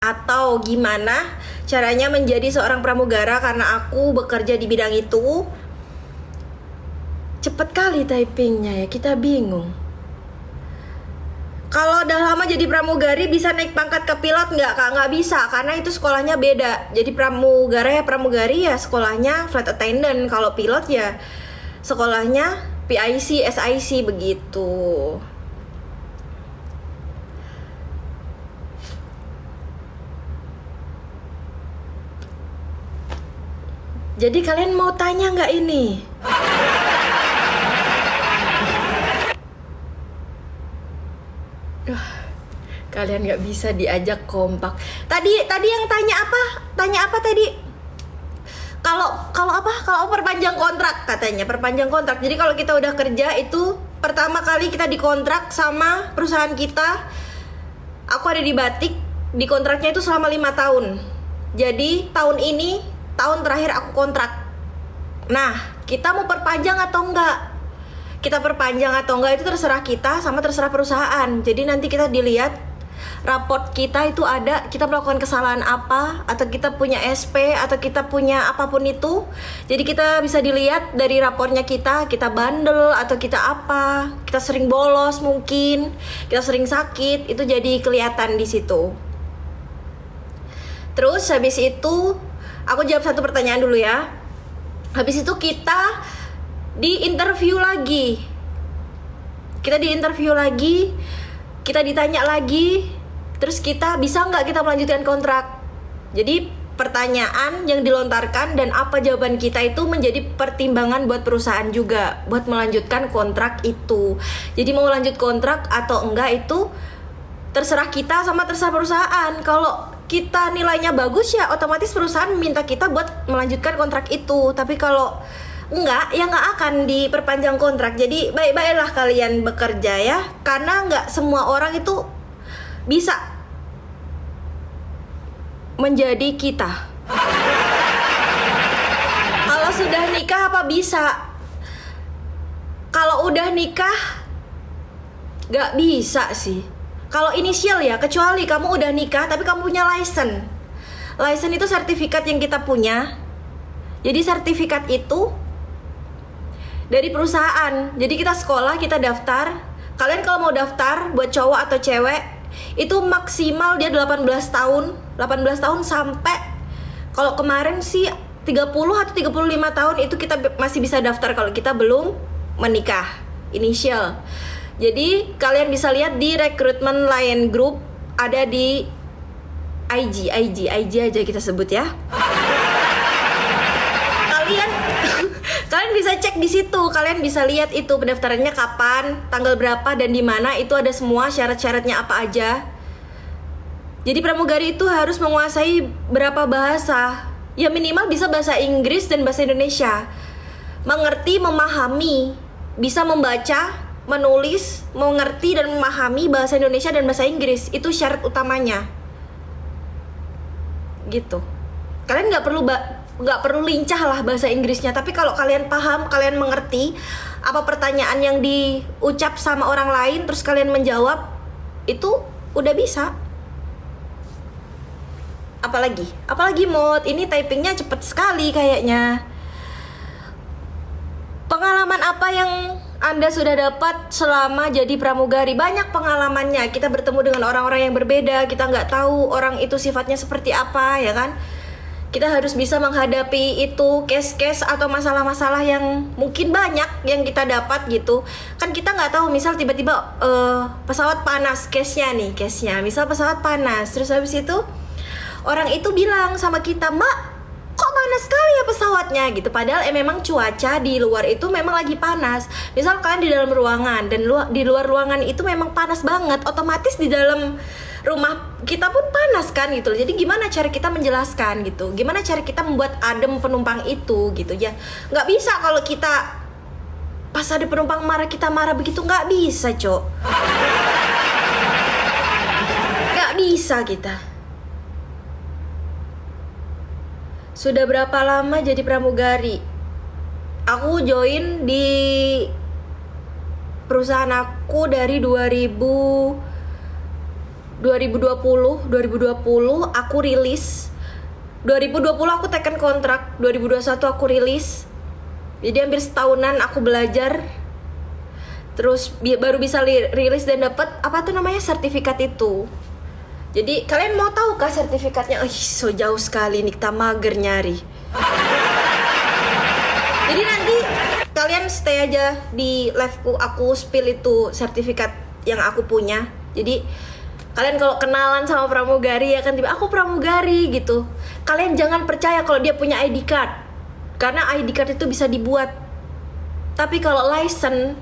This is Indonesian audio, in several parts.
atau gimana caranya menjadi seorang pramugara karena aku bekerja di bidang itu. Cepet kali typingnya ya, kita bingung. Kalau udah lama jadi pramugari bisa naik pangkat ke pilot nggak kak? Nggak bisa, karena itu sekolahnya beda. Jadi pramugara ya pramugari ya sekolahnya flight attendant. Kalau pilot ya sekolahnya PIC, SIC begitu. Jadi kalian mau tanya nggak ini? Duh, kalian nggak bisa diajak kompak. Tadi yang tanya apa? Tanya apa tadi? Kalau apa? Kalau perpanjang kontrak katanya, perpanjang kontrak. Jadi kalau kita udah kerja itu pertama kali kita dikontrak sama perusahaan kita. Aku ada di Batik, di kontraknya itu selama 5 tahun. Jadi tahun ini tahun terakhir aku kontrak. Nah, kita mau perpanjang atau enggak? Kita perpanjang atau enggak itu terserah kita sama terserah perusahaan. Jadi nanti kita dilihat raport kita itu ada, kita melakukan kesalahan apa, atau kita punya SP, atau kita punya apapun itu. Jadi kita bisa dilihat dari raportnya kita bandel atau kita apa, kita sering bolos mungkin, kita sering sakit, itu jadi kelihatan di situ. Terus habis itu aku jawab satu pertanyaan dulu ya. Habis itu kita di interview lagi. Kita ditanya lagi. Terus kita bisa nggak kita melanjutkan kontrak. Jadi pertanyaan yang dilontarkan dan apa jawaban kita itu menjadi pertimbangan buat perusahaan juga buat melanjutkan kontrak itu. Jadi mau lanjut kontrak atau enggak itu terserah kita sama terserah perusahaan. Kalau kita nilainya bagus ya otomatis perusahaan minta kita buat melanjutkan kontrak itu. Tapi kalau enggak, ya enggak akan diperpanjang kontrak. Jadi baik-baiklah kalian bekerja ya, karena enggak semua orang itu bisa menjadi kita. Kalau sudah nikah apa bisa? Kalau udah nikah enggak bisa sih. Kalau inisial ya, kecuali kamu udah nikah tapi kamu punya license. License itu sertifikat yang kita punya. Jadi sertifikat itu dari perusahaan. Jadi kita sekolah, kita daftar. Kalian kalau mau daftar buat cowok atau cewek, itu maksimal dia 18 tahun. 18 tahun sampai kalau kemarin sih 30 atau 35 tahun itu kita masih bisa daftar kalau kita belum menikah. Inisial. Jadi kalian bisa lihat di rekrutmen Lion Group, ada di IG aja kita sebut ya. Kalian bisa cek di situ, kalian bisa lihat itu pendaftarannya kapan, tanggal berapa dan di mana, itu ada semua syarat-syaratnya apa aja. Jadi pramugari itu harus menguasai berapa bahasa? Ya minimal bisa bahasa Inggris dan bahasa Indonesia. Mengerti, memahami, bisa membaca, menulis, mengerti dan memahami bahasa Indonesia dan bahasa Inggris. Itu syarat utamanya. Gitu. Kalian nggak perlu lincah lah bahasa Inggrisnya, tapi kalau kalian paham, kalian mengerti apa pertanyaan yang diucap sama orang lain, terus kalian menjawab, itu udah bisa. Apalagi Mod, ini typingnya cepet sekali kayaknya. Pengalaman apa yang Anda sudah dapat selama jadi pramugari? Banyak pengalamannya. Kita bertemu dengan orang-orang yang berbeda. Kita nggak tahu orang itu sifatnya seperti apa, ya kan? Kita harus bisa menghadapi itu case-case atau masalah-masalah yang mungkin banyak yang kita dapat gitu. Kan kita nggak tahu, misal tiba-tiba pesawat panas, case-nya. Misal pesawat panas, terus habis itu orang itu bilang sama kita, "Mbak, kok panas sekali ya pesawatnya," gitu. Padahal memang cuaca di luar itu memang lagi panas. Misal kalian di dalam ruangan dan di luar ruangan itu memang panas banget, otomatis di dalam rumah kita pun panas kan gitu. Jadi gimana cara kita menjelaskan gitu, gimana cara kita membuat adem penumpang itu gitu ya. Nggak bisa kalau kita pas ada penumpang marah kita marah begitu, nggak bisa cok. Nggak bisa kita. Sudah berapa lama jadi pramugari? Aku join di perusahaan aku dari 2000 2020 aku rilis. 2020 aku tekan kontrak, 2021 aku rilis. Jadi hampir setahunan aku belajar. Terus baru bisa rilis dan dapat apa tuh namanya, sertifikat itu. Jadi kalian mau tahu kah sertifikatnya? So jauh sekali nih, kita mager nyari. Jadi nanti kalian stay aja di liveku, aku spill itu sertifikat yang aku punya. Jadi kalian kalau kenalan sama pramugari ya kan, tiba aku pramugari gitu. Kalian jangan percaya kalau dia punya ID card, karena ID card itu bisa dibuat. Tapi kalau license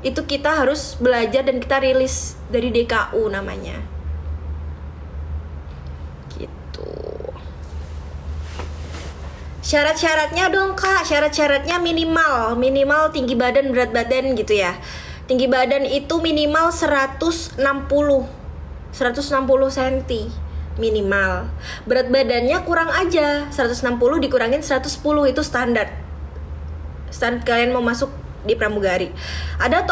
itu kita harus belajar dan kita rilis dari DKU namanya. Gitu. Syarat-syaratnya dong Kak, syarat-syaratnya minimal tinggi badan, berat badan gitu ya. Tinggi badan itu minimal 160 cm minimal. Berat badannya kurang aja, 160 dikurangin 110 itu standar. Standar kalian mau masuk di pramugari. Ada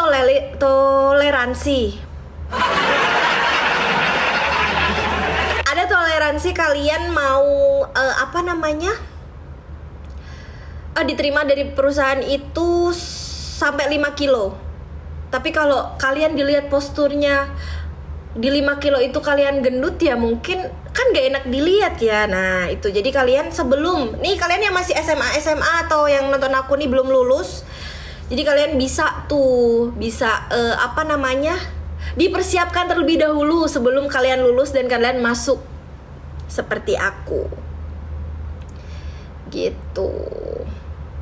toleransi. Ada toleransi kalian mau diterima dari perusahaan itu sampai 5 kilo. Tapi kalau kalian dilihat posturnya di 5 kilo itu kalian gendut ya mungkin kan gak enak dilihat ya. Nah itu, jadi kalian sebelum nih, kalian yang masih SMA atau yang nonton aku nih belum lulus, jadi kalian bisa dipersiapkan terlebih dahulu sebelum kalian lulus dan kalian masuk seperti aku gitu.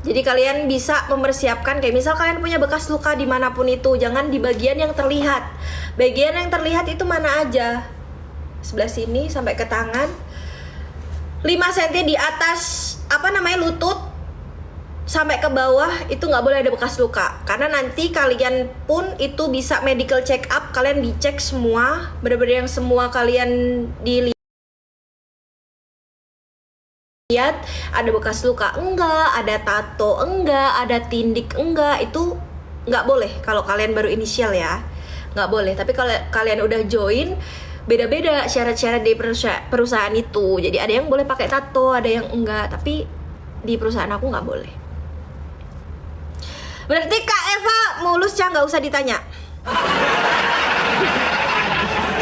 Jadi kalian bisa mempersiapkan, kayak misal kalian punya bekas luka dimanapun itu, jangan di bagian yang terlihat. Bagian yang terlihat itu mana aja, sebelah sini sampai ke tangan, 5 cm di atas lutut sampai ke bawah itu nggak boleh ada bekas luka, karena nanti kalian pun itu bisa medical check up, kalian dicek semua, bener-bener yang semua kalian dilihat ada bekas luka enggak, ada tato enggak, ada tindik enggak, itu nggak boleh kalau kalian baru inisial ya, nggak boleh. Tapi kalau kalian udah join, beda-beda syarat-syarat di perusahaan itu. Jadi ada yang boleh pakai tato, ada yang enggak, tapi di perusahaan aku nggak boleh. Berarti Kak Eva mulus ya, nggak usah ditanya.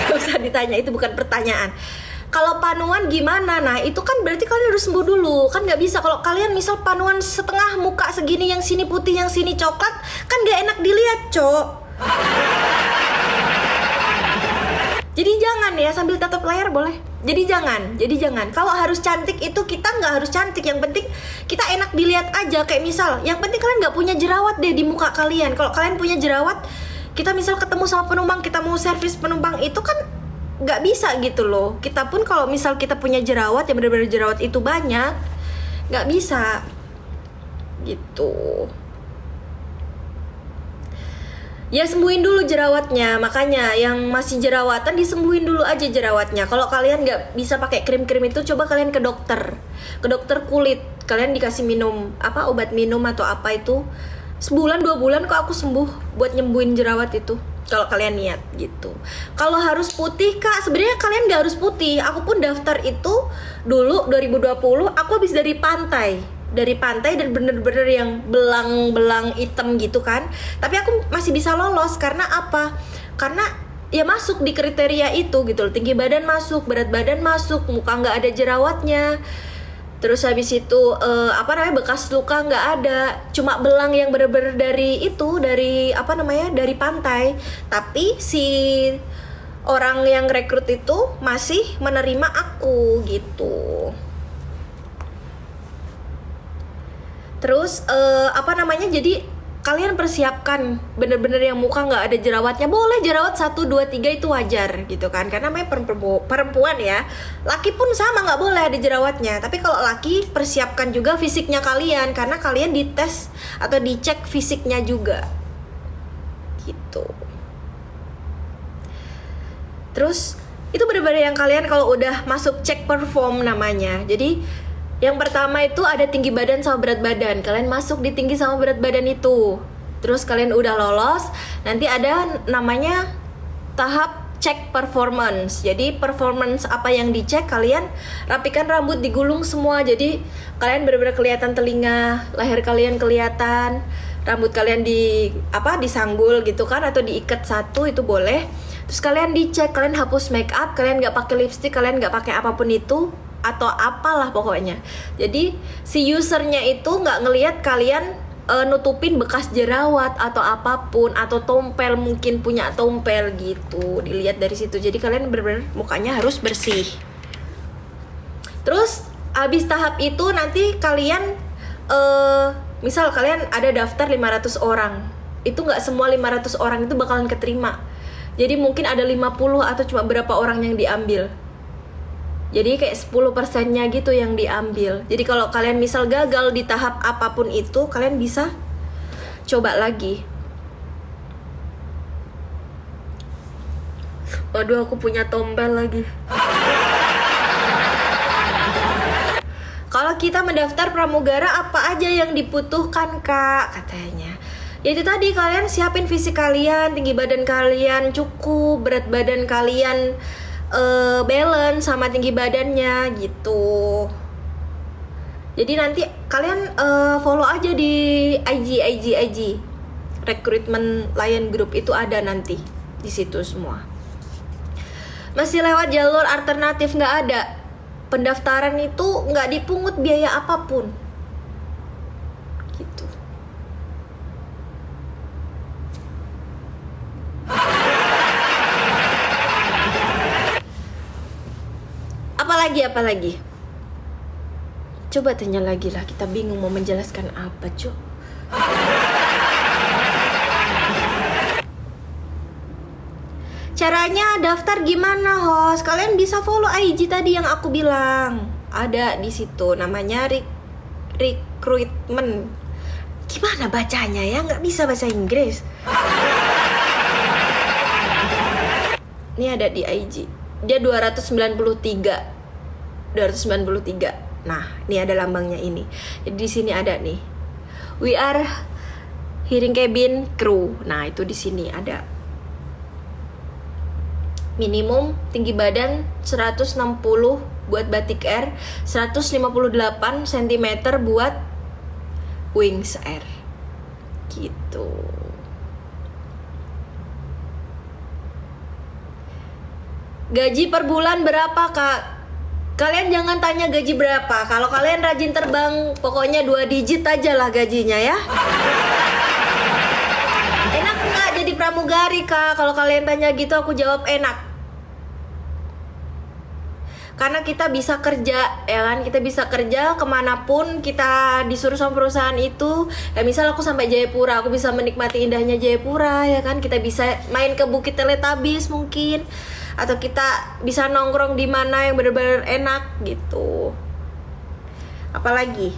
Nggak usah ditanya, itu bukan pertanyaan. Kalau panuan gimana? Nah itu kan berarti kalian harus sembuh dulu. Kan nggak bisa kalau kalian misal panuan setengah muka segini, yang sini putih, yang sini coklat, kan nggak enak dilihat, Cok. Jadi jangan ya, sambil tatap layar boleh. Jadi jangan. Kalau harus cantik itu kita nggak harus cantik. Yang penting kita enak dilihat aja. Kayak misal, yang penting kalian nggak punya jerawat deh di muka kalian. Kalau kalian punya jerawat, kita misal ketemu sama penumpang, kita mau servis penumpang, itu kan nggak bisa gitu loh. Kita pun kalau misal kita punya jerawat, ya benar-benar jerawat itu banyak, nggak bisa gitu. Ya sembuhin dulu jerawatnya, makanya yang masih jerawatan disembuhin dulu aja jerawatnya. Kalau kalian nggak bisa pakai krim-krim itu, coba kalian ke dokter kulit. Kalian dikasih minum obat minum atau apa itu, sebulan 2 bulan kok aku sembuh buat nyembuhin jerawat itu. Kalau kalian niat gitu. Kalau harus putih Kak, sebenarnya kalian nggak harus putih. Aku pun daftar itu dulu 2020, aku habis dari pantai dan bener-bener yang belang-belang hitam gitu kan. Tapi aku masih bisa lolos karena apa? Karena ya masuk di kriteria itu gitu loh. Tinggi badan masuk, berat badan masuk, muka nggak ada jerawatnya. Terus habis itu bekas luka nggak ada, cuma belang yang bener-bener dari pantai. Tapi si orang yang rekrut itu masih menerima aku gitu. Terus jadi kalian persiapkan bener-bener yang muka nggak ada jerawatnya. Boleh jerawat 1, 2, 3 itu wajar gitu kan, karena namanya perempuan ya. Laki pun sama, nggak boleh ada jerawatnya. Tapi kalau laki, persiapkan juga fisiknya kalian, karena kalian dites atau dicek fisiknya juga gitu. Terus itu bener-bener yang kalian kalau udah masuk cek perform namanya. Jadi yang pertama itu ada tinggi badan sama berat badan. Kalian masuk di tinggi sama berat badan itu. Terus kalian udah lolos, nanti ada namanya tahap cek performance. Jadi performance apa yang dicek, kalian rapikan rambut, digulung semua. Jadi kalian benar-benar kelihatan telinga, leher kalian kelihatan, rambut kalian disanggul gitu kan, atau diikat satu itu boleh. Terus kalian dicek, kalian hapus make up, kalian nggak pakai lipstick, kalian nggak pakai apapun itu atau apalah pokoknya. Jadi si usernya itu nggak ngelihat kalian nutupin bekas jerawat atau apapun, atau tompel, mungkin punya tompel gitu, dilihat dari situ. Jadi kalian bener-bener mukanya harus bersih. Terus habis tahap itu nanti kalian misal kalian ada daftar 500 orang, itu nggak semua 500 orang itu bakalan keterima. Jadi mungkin ada 50 atau cuma berapa orang yang diambil. Jadi kayak 10%-nya gitu yang diambil. Jadi kalau kalian misal gagal di tahap apapun itu, kalian bisa coba lagi. Waduh, aku punya tompel lagi. Kalau kita mendaftar pramugara, apa aja yang dibutuhkan, Kak? Katanya. Ya itu tadi, kalian siapin fisik kalian, tinggi badan kalian cukup, berat badan kalian balance sama tinggi badannya gitu. Jadi nanti kalian follow aja di IG Recruitment Lion Group, itu ada nanti di situ semua. Masih lewat jalur alternatif, nggak ada. Pendaftaran itu nggak dipungut biaya apapun gitu. Apalagi coba tanya lagi lah, kita bingung mau menjelaskan apa, Cuk. Caranya daftar gimana, host? Kalian bisa follow IG tadi yang aku bilang. Ada di situ namanya recruitment. Gimana bacanya ya? Nggak bisa bahasa Inggris. Ini ada di IG. Dia 293. Nah, ini ada lambangnya ini. Jadi di sini ada nih. We are hearing cabin crew. Nah, itu di sini ada. Minimum tinggi badan 160 buat batik air, 158 cm buat wings air. Gitu. Gaji per bulan berapa, Kak? Kalian jangan tanya gaji berapa. Kalau kalian rajin terbang, pokoknya 2 digit aja lah gajinya ya. Enak nggak jadi pramugari, Kak? Kalau kalian tanya gitu, aku jawab enak. Karena kita bisa kerja, ya kan? Kita bisa kerja kemanapun kita disuruh sama perusahaan itu. Ya misal aku sampai Jayapura, aku bisa menikmati indahnya Jayapura, ya kan? Kita bisa main ke Bukit Teletabis mungkin, atau kita bisa nongkrong di mana yang benar-benar enak gitu. Apalagi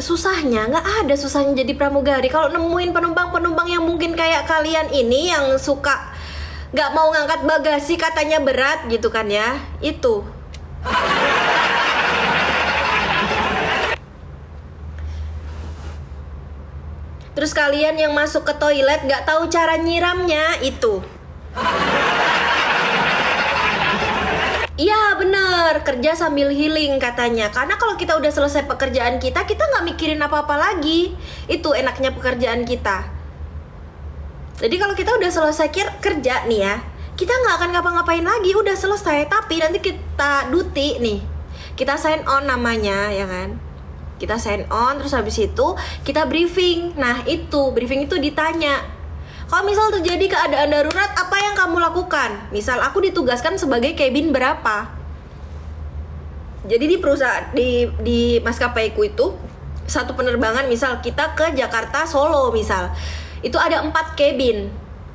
susahnya nggak ada susahnya jadi pramugari. Kalau nemuin penumpang yang mungkin kayak kalian ini yang suka nggak mau ngangkat bagasi, katanya berat gitu kan ya, itu terus kalian yang masuk ke toilet nggak tahu cara nyiramnya, itu iya bener, kerja sambil healing katanya. Karena kalau kita udah selesai pekerjaan kita nggak mikirin apa-apa lagi. Itu enaknya pekerjaan kita. Jadi kalau kita udah selesai kerja nih ya, kita nggak akan ngapa-ngapain lagi, udah selesai. Tapi nanti kita duty nih, kita sign on namanya, ya kan? Kita sign on, terus habis itu kita briefing. Nah itu, briefing itu ditanya, kalau misal terjadi keadaan darurat, apa yang kamu lakukan? Misal aku ditugaskan sebagai cabin berapa. Jadi di perusahaan, di maskapaiku itu, satu penerbangan misal kita ke Jakarta Solo misal, itu ada 4 cabin.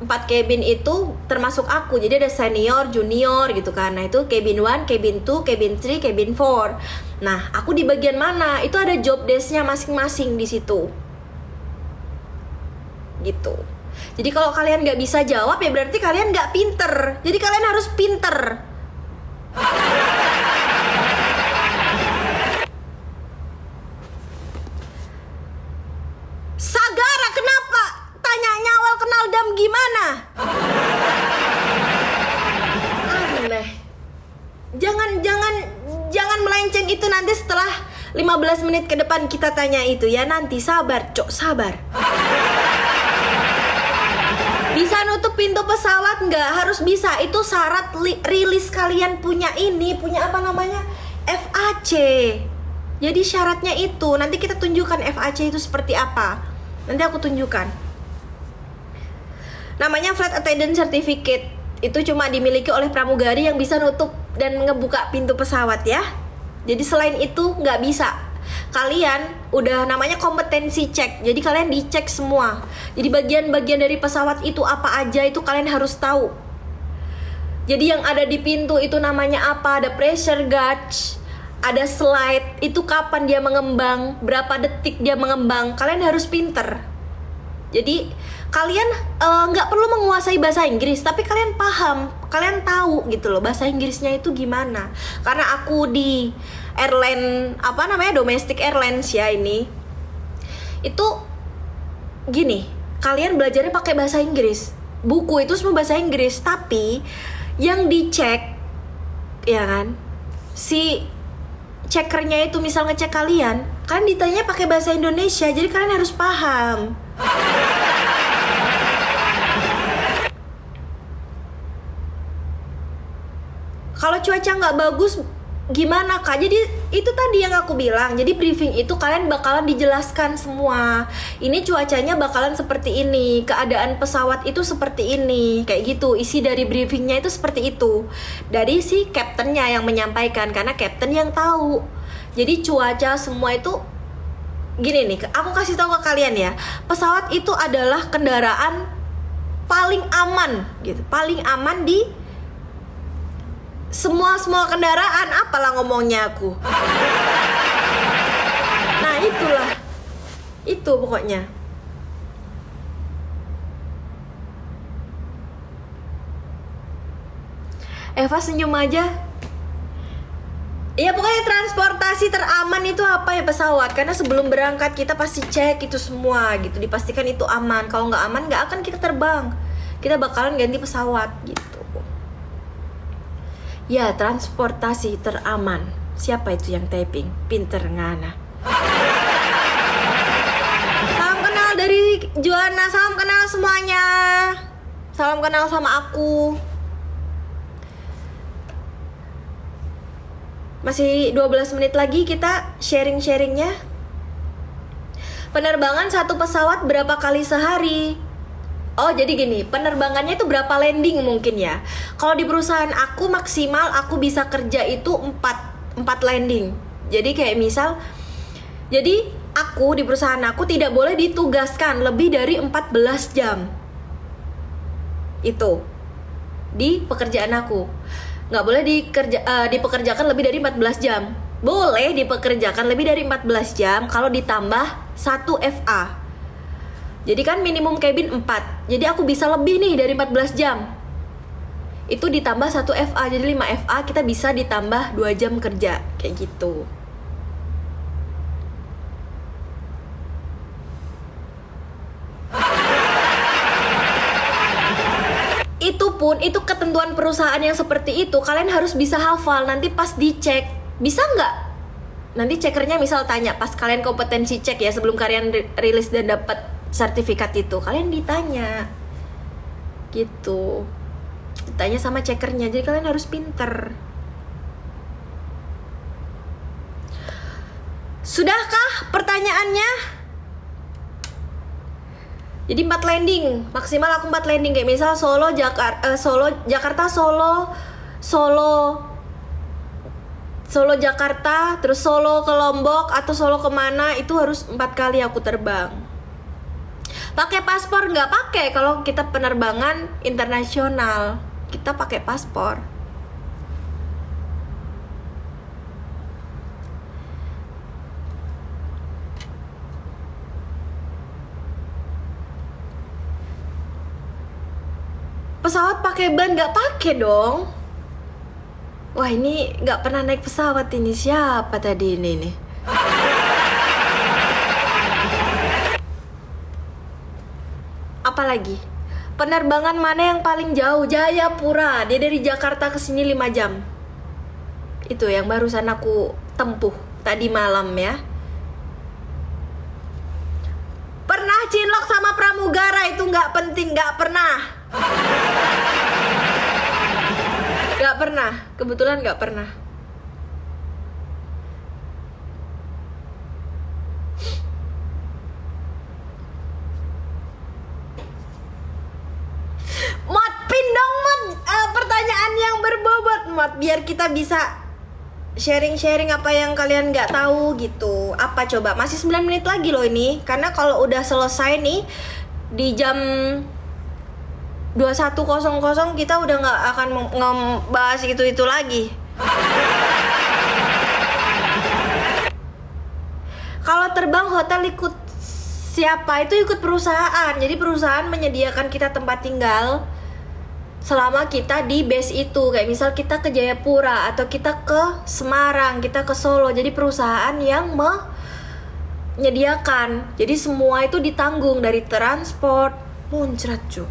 4 cabin itu termasuk aku. Jadi ada senior, junior gitu kan. Nah itu cabin 1, cabin 2, cabin 3, cabin 4. Nah aku di bagian mana? Itu ada job desk-nya masing-masing di situ. Gitu. Jadi kalau kalian nggak bisa jawab, ya berarti kalian nggak pinter. Jadi kalian harus pinter. Sagara, kenapa tanyanya 15 menit ke depan kita tanya itu ya. Nanti sabar, Cok, sabar. Bisa nutup pintu pesawat nggak? Harus bisa. Itu syarat rilis kalian punya ini, punya apa namanya? FAC. Jadi syaratnya itu. Nanti kita tunjukkan FAC itu seperti apa. Nanti aku tunjukkan. Namanya Flight Attendant Certificate. Itu cuma dimiliki oleh pramugari yang bisa nutup dan ngebuka pintu pesawat ya. Jadi selain itu nggak bisa. Kalian udah namanya kompetensi cek. Jadi kalian dicek semua. Jadi bagian-bagian dari pesawat itu apa aja itu kalian harus tahu. Jadi yang ada di pintu itu namanya apa? Ada pressure gauge, ada slide. Itu kapan dia mengembang, berapa detik dia mengembang. Kalian harus pinter. Jadi kalian nggak perlu menguasai bahasa Inggris, tapi kalian paham, kalian tahu gitu loh bahasa Inggrisnya itu gimana. Karena aku di airline apa namanya domestic airlines ya ini, itu gini, kalian belajarnya pakai bahasa Inggris, buku itu semua bahasa Inggris, tapi yang dicek ya kan si cekernya itu misal ngecek kalian ditanya pakai bahasa Indonesia, jadi kalian harus paham. Kalau cuaca nggak bagus gimana Kak? Jadi itu tadi yang aku bilang. Jadi briefing itu kalian bakalan dijelaskan semua. Ini cuacanya bakalan seperti ini, keadaan pesawat itu seperti ini, kayak gitu. Isi dari briefingnya itu seperti itu. Dari si kaptennya yang menyampaikan, karena kapten yang tahu. Jadi cuaca semua itu gini nih. Aku kasih tahu ke kalian ya. Pesawat itu adalah kendaraan paling aman gitu, paling aman di semua kendaraan. Apalah ngomongnya aku. Nah itulah, itu pokoknya. Eva senyum aja. Ya pokoknya transportasi teraman itu apa ya pesawat. Karena sebelum berangkat kita pasti cek itu semua gitu, dipastikan itu aman. Kalau nggak aman nggak akan kita terbang. Kita bakalan ganti pesawat gitu. Ya, transportasi teraman. Siapa itu yang typing? Pinter ngana. Salam kenal dari Juana. Salam kenal semuanya. Salam kenal sama aku. Masih 12 menit lagi kita sharing-sharingnya. Penerbangan satu pesawat berapa kali sehari? Oh jadi gini, penerbangannya itu berapa landing mungkin ya. Kalau di perusahaan aku maksimal aku bisa kerja itu 4 landing. Jadi kayak misal, jadi aku di perusahaan aku tidak boleh ditugaskan lebih dari 14 jam. Itu di pekerjaan aku. Nggak boleh dipekerjakan lebih dari 14 jam. Boleh dipekerjakan lebih dari 14 jam kalau ditambah 1 FA. Jadi kan minimum cabin 4. Jadi aku bisa lebih nih dari 14 jam. Itu ditambah 1 FA. Jadi 5 FA kita bisa ditambah 2 jam kerja. Kayak gitu. Itu ketentuan perusahaan yang seperti itu. Kalian harus bisa hafal. Nanti pas dicek, bisa nggak? Nanti cekernya misal tanya pas kalian kompetensi cek ya, sebelum kalian rilis dan dapat sertifikat itu, kalian ditanya gitu, ditanya sama cekernya. Jadi kalian harus pinter. Sudahkah pertanyaannya? Jadi 4 landing, maksimal aku 4 landing. Kayak misal Jakarta, Jakarta, terus Solo ke Lombok atau Solo kemana, itu harus 4 kali aku terbang. Pakai paspor nggak? Pakai kalau kita penerbangan internasional, kita pakai paspor. Pesawat pakai ban nggak? Pakai dong. Wah ini nggak pernah naik pesawat ini, siapa tadi ini nih? Apalagi penerbangan mana yang paling jauh? Jayapura. Dia dari Jakarta ke sini 5 jam. Itu yang barusan aku tempuh tadi malam ya. Pernah cinlok sama pramugara itu nggak penting, nggak pernah. Nggak pernah, kebetulan nggak pernah. Mod, pin dong Mod, pertanyaan yang berbobot Mod, biar kita bisa sharing-sharing apa yang kalian nggak tahu gitu. Apa coba? Masih 9 menit lagi loh ini. Karena kalau udah selesai nih di jam 21.00 kita udah nggak akan ngebahas itu lagi. Kalau terbang hotel ikut siapa? Itu ikut perusahaan. Jadi perusahaan menyediakan kita tempat tinggal selama kita di base itu. Kayak misal kita ke Jayapura atau kita ke Semarang, kita ke Solo. Jadi perusahaan yang menyediakan. Jadi semua itu ditanggung, dari transport, muncrat cu.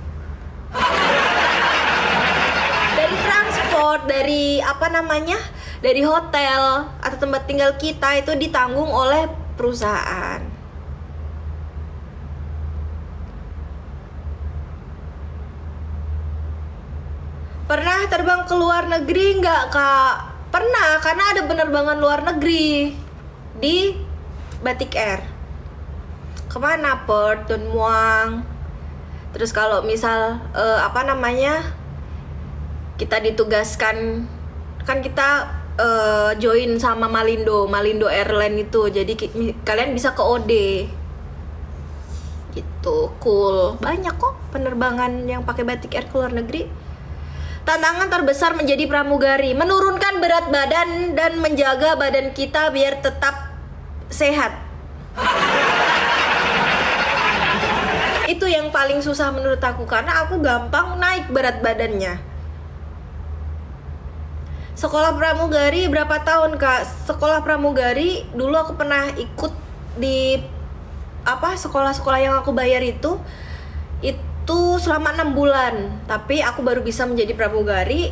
Dari transport, dari apa namanya, dari hotel atau tempat tinggal kita itu ditanggung oleh perusahaan. Pernah terbang ke luar negeri nggak Kak? Pernah, karena ada penerbangan luar negeri di Batik Air. Kemana? Perth, Don Muang. Terus kalau misal apa namanya, kita ditugaskan, kan kita join sama Malindo Airline itu. Jadi kalian bisa ke OD gitu, cool. Banyak kok penerbangan yang pakai Batik Air ke luar negeri. Tantangan terbesar menjadi pramugari, menurunkan berat badan dan menjaga badan kita biar tetap sehat. Itu yang paling susah menurut aku, karena aku gampang naik berat badannya. Sekolah pramugari berapa tahun Kak? Sekolah pramugari dulu aku pernah ikut di sekolah-sekolah yang aku bayar itu selama 6 bulan. Tapi aku baru bisa menjadi pramugari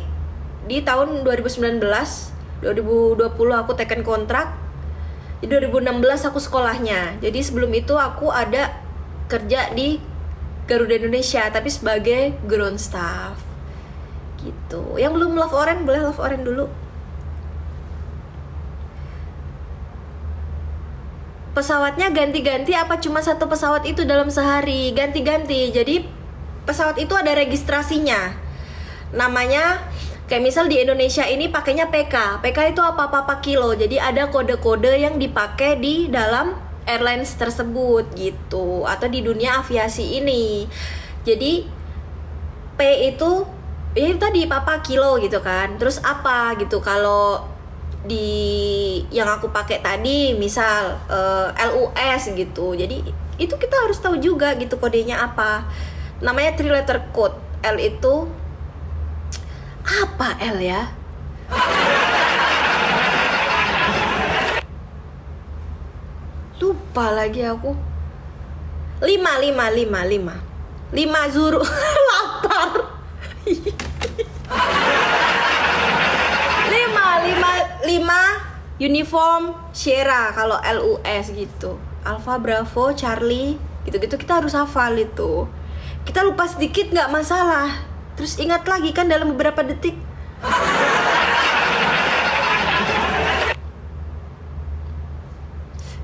di tahun 2019. 2020 aku taken kontrak. Di 2016 aku sekolahnya. Jadi sebelum itu aku ada kerja di Garuda Indonesia, tapi sebagai ground staff gitu. Yang belum love orange boleh love orange dulu. Pesawatnya ganti-ganti apa cuma satu pesawat itu dalam sehari? Ganti-ganti. Jadi pesawat itu ada registrasinya. Namanya kayak misal di Indonesia ini pakainya PK. PK itu apa-apa kilo. Jadi ada kode-kode yang dipakai di dalam airlines tersebut gitu, atau di dunia aviasi ini. Jadi P itu ya itu tadi papa kilo gitu kan. Terus apa gitu, kalau di yang aku pakai tadi misal LUS gitu. Jadi itu kita harus tahu juga gitu kodenya apa. Namanya 3 letter code. L itu apa L ya? Lupa lagi aku. 5 Zuru. Lapar. 5 uniform Sierra kalau LUS gitu. Alpha Bravo Charlie gitu-gitu kita harus hafal itu. Kita lupa sedikit nggak masalah, terus ingat lagi kan dalam beberapa detik.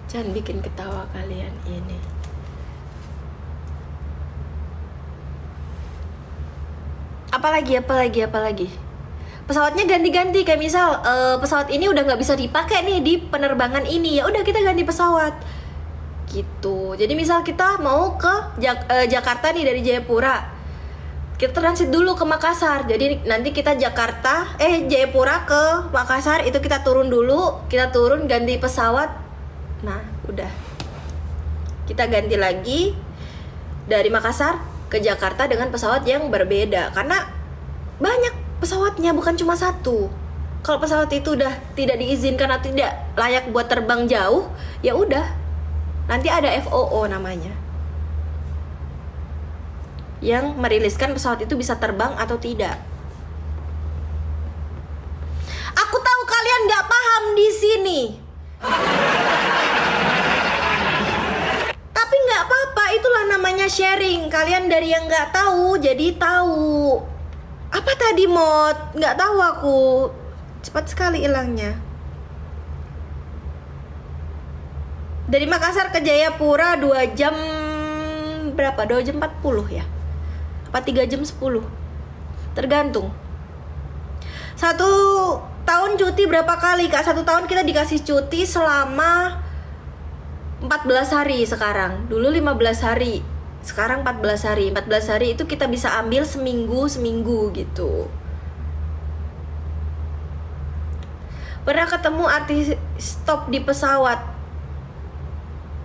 Jangan bikin ketawa kalian ini. Apalagi. Pesawatnya ganti-ganti, kayak misal pesawat ini udah nggak bisa dipakai nih di penerbangan ini, ya udah kita ganti pesawat. Gitu. Jadi misal kita mau ke Jakarta nih dari Jayapura, kita transit dulu ke Makassar. Jadi nanti kita Jayapura ke Makassar, itu kita turun dulu, kita turun ganti pesawat. Nah udah, kita ganti lagi dari Makassar ke Jakarta dengan pesawat yang berbeda, karena banyak pesawatnya, bukan cuma satu. Kalau pesawat itu udah tidak diizinkan atau tidak layak buat terbang jauh, ya udah, nanti ada FOO namanya yang meriliskan pesawat itu bisa terbang atau tidak. Aku tahu kalian nggak paham di sini. Tapi nggak apa-apa, itulah namanya sharing. Kalian dari yang nggak tahu jadi tahu. Apa tadi Mod? Nggak tahu aku. Cepat sekali hilangnya. Dari Makassar ke Jayapura 2 jam berapa? 2 jam 40 ya? Apa 3 jam 10? Tergantung. 1 tahun cuti berapa kali Kak? 1 tahun kita dikasih cuti selama 14 hari sekarang. Dulu 15 hari, sekarang 14 hari. 14 hari itu kita bisa ambil seminggu gitu. Pernah ketemu artis stop di pesawat?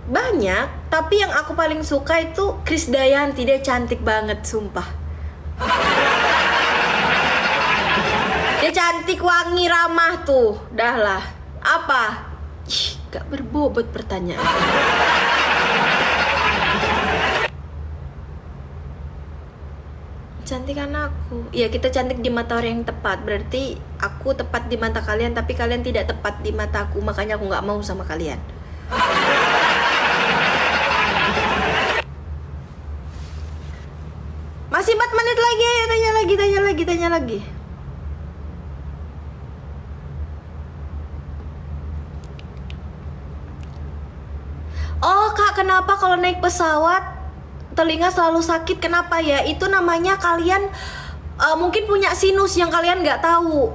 Banyak, tapi yang aku paling suka itu Krisdayanti. Dia cantik banget, sumpah. Dia cantik, wangi, ramah tuh. Dah lah. Apa? Ih, gak berbobot pertanyaan. Cantik kan aku. Ya, kita cantik di mata orang yang tepat. Berarti aku tepat di mata kalian, tapi kalian tidak tepat di mataku. Makanya aku gak mau sama kalian. Masih 4 menit lagi. Tanya lagi. Oh Kak, kenapa kalau naik pesawat telinga selalu sakit? Kenapa ya? Itu namanya kalian mungkin punya sinus yang kalian nggak tahu.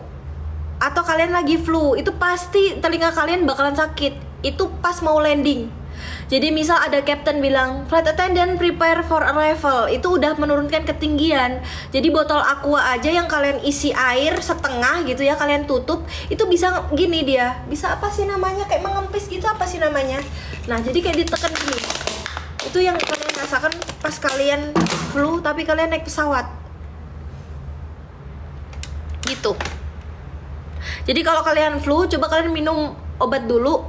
Atau kalian lagi flu. Itu pasti telinga kalian bakalan sakit. Itu pas mau landing. Jadi misal ada captain bilang flight attendant prepare for arrival, itu udah menurunkan ketinggian. Jadi botol aqua aja yang kalian isi air setengah gitu ya, kalian tutup, itu bisa gini dia. Bisa apa sih namanya? Kayak mengempis gitu, apa sih namanya? Nah, jadi kayak ditekan gini. Itu yang kalian rasakan pas kalian flu tapi kalian naik pesawat. Gitu. Jadi kalau kalian flu, coba kalian minum obat dulu,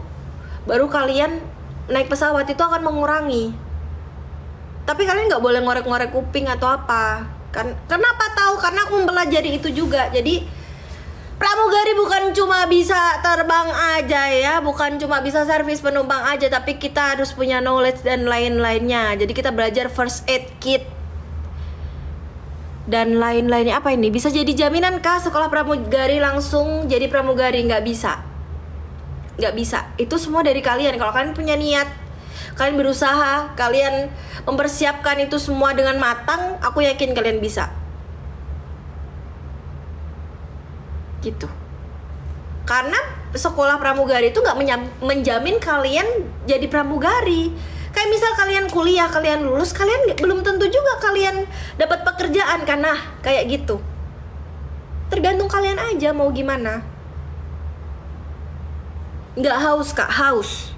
baru kalian naik pesawat, itu akan mengurangi. Tapi kalian nggak boleh ngorek-ngorek kuping atau apa. Kenapa tahu? Karena aku mempelajari itu juga. Jadi pramugari bukan cuma bisa terbang aja ya, bukan cuma bisa servis penumpang aja, tapi kita harus punya knowledge dan lain-lainnya. Jadi kita belajar first aid kit dan lain-lainnya. Apa ini? Bisa jadi jaminan kah sekolah pramugari langsung jadi pramugari? Nggak bisa. Nggak bisa. Itu semua dari kalian. Kalau kalian punya niat, kalian berusaha, kalian mempersiapkan itu semua dengan matang, aku yakin kalian bisa. Gitu. Karena sekolah pramugari itu nggak menjamin kalian jadi pramugari. Kayak misal kalian kuliah, kalian lulus, kalian belum tentu juga kalian dapat pekerjaan. Karena kayak gitu. Tergantung kalian aja mau gimana. Nggak haus Kak, haus.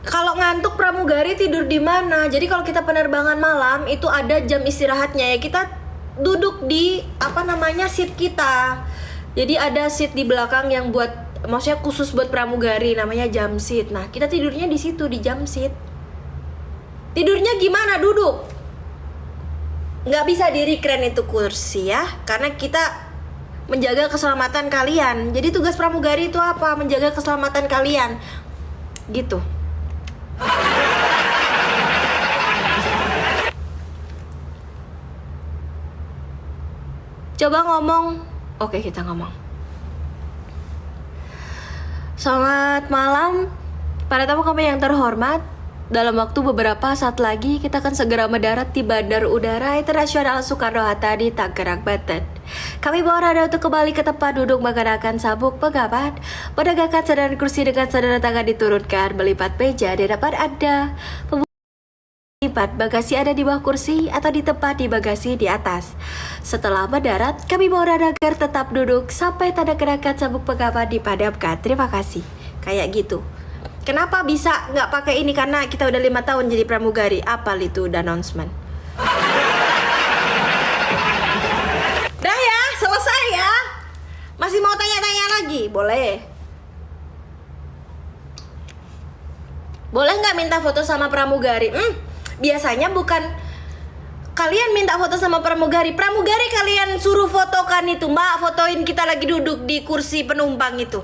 Kalau ngantuk pramugari tidur di mana? Jadi kalau kita penerbangan malam itu ada jam istirahatnya ya, kita duduk di seat kita. Jadi ada seat di belakang yang maksudnya khusus buat pramugari, namanya jam seat. Nah, kita tidurnya di situ, di jam seat. Tidurnya gimana? Duduk. Nggak bisa di-recline itu kursi ya, karena kita menjaga keselamatan kalian. Jadi tugas pramugari itu apa? Menjaga keselamatan kalian. Gitu. Coba ngomong. Oke, kita ngomong. Selamat malam para tamu kami yang terhormat. Dalam waktu beberapa saat lagi kita akan segera mendarat di Bandar Udara Internasional Soekarno-Hatta di Tangerang, Banten. Kami bawa Anda untuk kembali ke tempat duduk menggunakan sabuk pengaman, menegakkan sandaran kursi dengan sandaran tangan diturunkan, melipat meja di depan Anda. Lipat bagasi ada di bawah kursi atau di tempat di bagasi di atas. Setelah mendarat, kami bawa Anda agar tetap duduk sampai tanda gerakan sabuk pengaman dipadamkan. Terima kasih. Kayak gitu. Kenapa bisa nggak pakai ini? Karena kita udah 5 tahun jadi pramugari. Apa itu announcement? Dah ya, selesai ya. Masih mau tanya-tanya lagi? Boleh. Boleh nggak minta foto sama pramugari? Biasanya bukan kalian minta foto sama pramugari. Pramugari kalian suruh fotokan itu. Mbak, fotoin kita lagi duduk di kursi penumpang itu.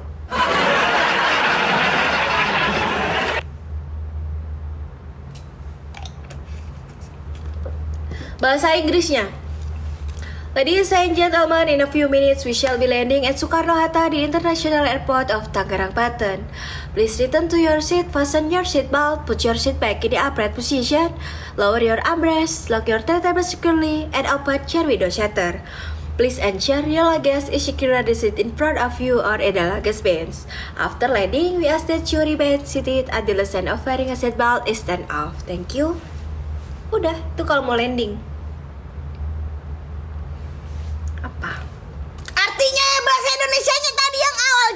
Bahasa Inggrisnya. Ladies and gentlemen, in a few minutes we shall be landing at Soekarno-Hatta, the International Airport of Tangerang, Banten. Please return to your seat, fasten your seat belt, put your seat back in the upright position, lower your armrest, lock your table securely, and open your window shutter. Please ensure your luggage is secure at the seat in front of you or in the luggage bench. After landing, we ask that you remain seated until the sign of wearing a seat belt is turned off. Thank you. Udah, itu kalau mau landing. Apa? Artinya bahasa Indonesianya tadi yang awal.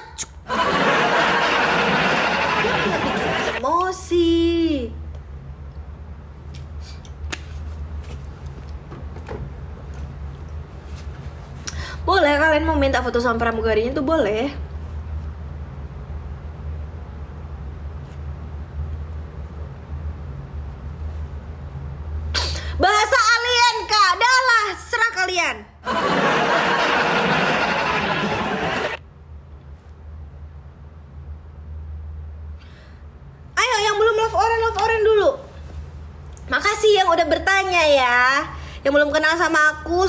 Emosi. Boleh, kalian mau minta foto sama pramugarinya tuh boleh. Bahasa alien kak, adalah serah kalian. Ayo yang belum love orange dulu. Makasih yang udah bertanya ya. Yang belum kenal sama aku.